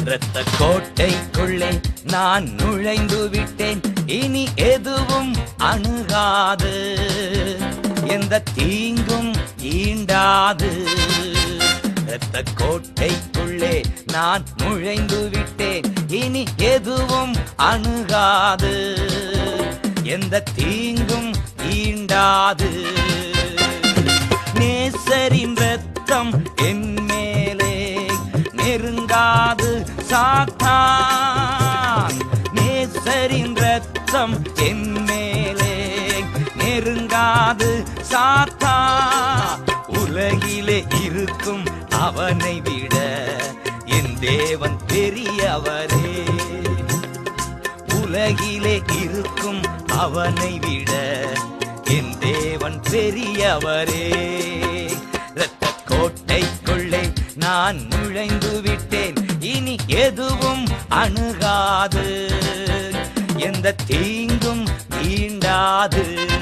இரத்த கோட்டைக்குள்ளே நான் நுழைந்து விட்டேன். இனி எதுவும் அணுகாது, எந்த தீங்கும் ஈண்டாது. இரத்த கோட்டைக்குள்ளே நான் நுழைந்து விட்டேன். இனி எதுவும் அணுகாது, எந்த தீங்கும் ஈண்டாது. நேசரின் இரத்தம் என் மேலே நெருங்காது சாத்தான். நேசரின் இரத்தம் என் மேலே நெருங்காது சாத்தான். உலகிலே இருக்கும் அவனை விட என் தேவன் பெரியவரே. உலகிலே இருக்கும் அவனை விட என் தேவன் பெரியவரே. இரத்த கோட்டைக்குள்ளே நான் நுழைந்து விட்டேன். இனி எதுவும் அணுகாது, எந்த தீங்கும் ஈண்டாது.